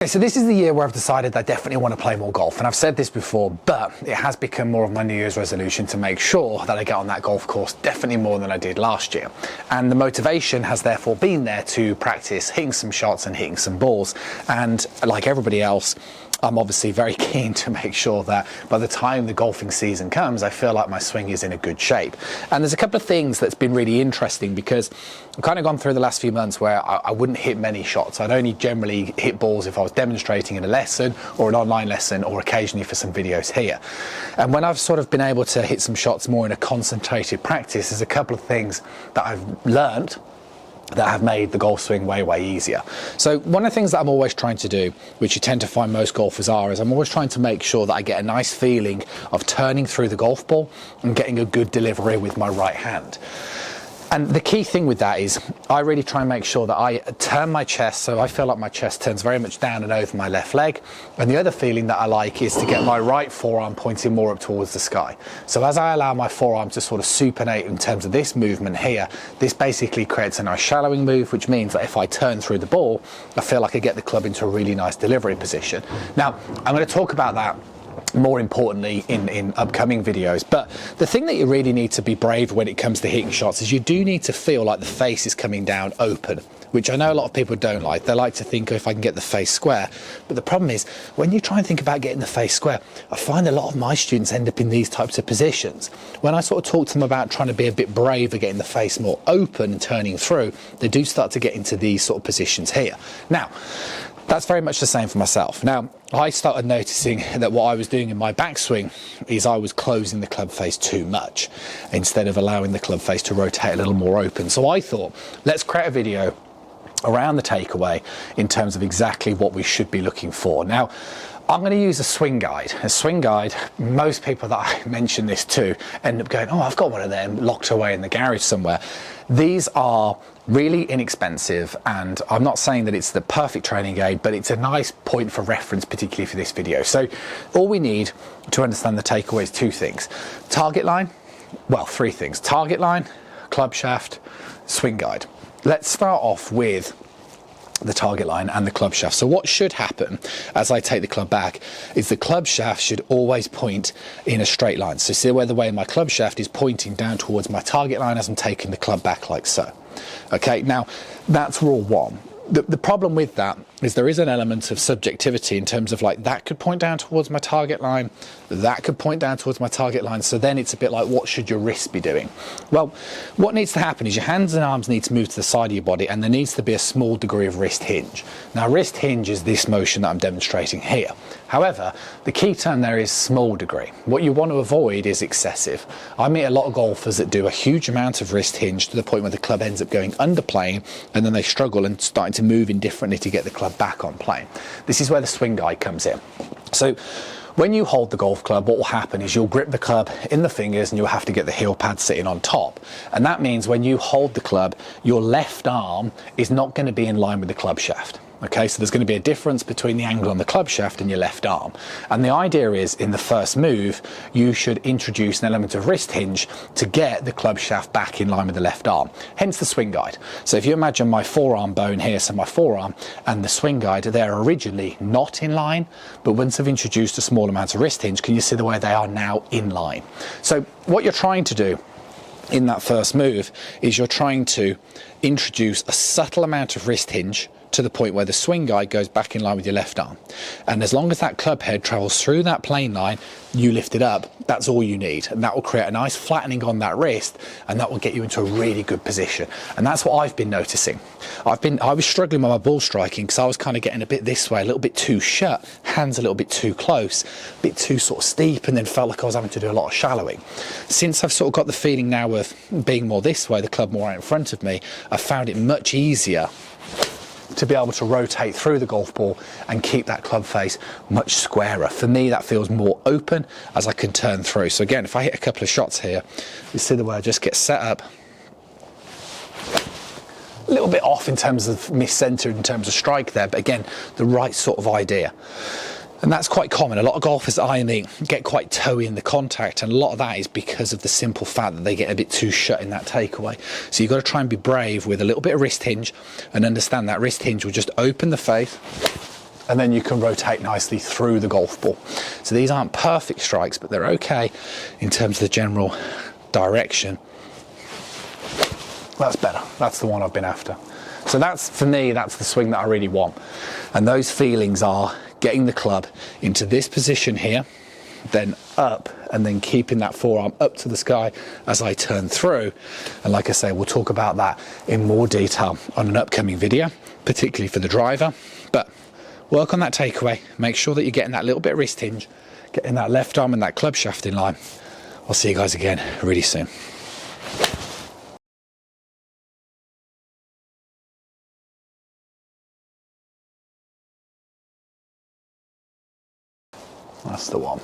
So this is the year where I've decided I definitely want to play more golf, and I've said this before, but it has become more of my New Year's resolution to make sure that I get on that golf course definitely more than I did last year. And the motivation has therefore been there to practice hitting some shots and hitting some balls. And like everybody else, I'm obviously very keen to make sure that by the time the golfing season comes, I feel like my swing is in a good shape. And there's a couple of things that's been really interesting, because I've kind of gone through the last few months where I wouldn't hit many shots. I'd only generally hit balls if I was demonstrating in a lesson or an online lesson, or occasionally for some videos here. And when I've sort of been able to hit some shots more in a concentrated practice, there's a couple of things that I've learned that have made the golf swing way easier. So one of the things that I'm always trying to do, which you tend to find most golfers are, is I'm always trying to make sure that I get a nice feeling of turning through the golf ball and getting a good delivery with my right hand. And the key thing with that is I really try and make sure that I turn my chest, so I feel like my chest turns very much down and over my left leg. And the other feeling that I like is to get my right forearm pointing more up towards the sky. So as I allow my forearm to sort of supinate in terms of this movement here, this basically creates a nice shallowing move, which means that if I turn through the ball, I feel like I get the club into a really nice delivery position. Now, I'm going to talk about that more importantly in upcoming videos, but the thing that you really need to be brave when it comes to hitting shots is you do need to feel like the face is coming down open, which I know a lot of people don't like. They like to think, oh, if I can get the face square. But the problem is, when you try and think about getting the face square, I find a lot of my students end up in these types of positions. When I sort of talk to them about trying to be a bit braver, getting the face more open and turning through, they do start to get into these sort of positions here. Now, that's very much the same for myself. Now, I started noticing that what I was doing in my backswing is I was closing the club face too much instead of allowing the club face to rotate a little more open. So I thought, let's create a video around the takeaway in terms of exactly what we should be looking for. Now, I'm going to use a swing guide. A swing guide, most people that I mention this to end up going, oh, I've got one of them locked away in the garage somewhere. These are really inexpensive, and I'm not saying that it's the perfect training aid, but it's a nice point for reference, particularly for this video. So all we need to understand the takeaway is two things. Target line, well, three things. Target line, club shaft, swing guide. Let's start off with the target line and the club shaft. So what should happen as I take the club back is the club shaft should always point in a straight line. So see where the way my club shaft is pointing down towards my target line as I'm taking the club back like so. Okay, now that's rule one. The problem with that is there is an element of subjectivity in terms of like that could point down towards my target line, that could point down towards my target line. So then it's a bit like, what should your wrist be doing? Well, what needs to happen is your hands and arms need to move to the side of your body, and there needs to be a small degree of wrist hinge. Now, wrist hinge is this motion that I'm demonstrating here. However, the key term there is small degree. What you want to avoid is excessive. I meet a lot of golfers that do a huge amount of wrist hinge to the point where the club ends up going under plane, and then they struggle and starting to move indifferently to get the club back on plane. This is where the swing guide comes in. So when you hold the golf club, what will happen is you'll grip the club in the fingers and you'll have to get the heel pad sitting on top. And that means when you hold the club, your left arm is not going to be in line with the club shaft. Okay, so there's going to be a difference between the angle on the club shaft and your left arm. And the idea is, in the first move, you should introduce an element of wrist hinge to get the club shaft back in line with the left arm, hence the swing guide. So if you imagine my forearm bone here, so my forearm and the swing guide, they're originally not in line, but once I've introduced a small amount of wrist hinge, can you see the way they are now in line? So what you're trying to do in that first move is you're trying to introduce a subtle amount of wrist hinge to the point where the swing guide goes back in line with your left arm. And as long as that club head travels through that plane line, you lift it up, that's all you need. And that will create a nice flattening on that wrist, and that will get you into a really good position. And that's what I've been noticing. I was struggling with my ball striking because I was kind of getting a bit this way, a little bit too shut, hands a little bit too close, a bit too sort of steep, and then felt like I was having to do a lot of shallowing. Since I've sort of got the feeling now of being more this way, the club more out in front of me, I found it much easier to be able to rotate through the golf ball and keep that club face much squarer. For me, that feels more open as I can turn through. So again, if I hit a couple of shots here, you see the way I just get set up a little bit off in terms of mis-centered in terms of strike there, but again, the right sort of idea. And that's quite common. A lot of golfers that I meet get quite toey in the contact, and a lot of that is because of the simple fact that they get a bit too shut in that takeaway. So you've got to try and be brave with a little bit of wrist hinge and understand that wrist hinge will just open the face and then you can rotate nicely through the golf ball. So these aren't perfect strikes, but they're okay in terms of the general direction. That's better. That's the one I've been after. So that's, for me, that's the swing that I really want. And those feelings are getting the club into this position here, then up, and then keeping that forearm up to the sky as I turn through. And like I say, we'll talk about that in more detail on an upcoming video, particularly for the driver. But work on that takeaway. Make sure that you're getting that little bit of wrist hinge, getting that left arm and that club shaft in line. I'll see you guys again really soon. That's the one.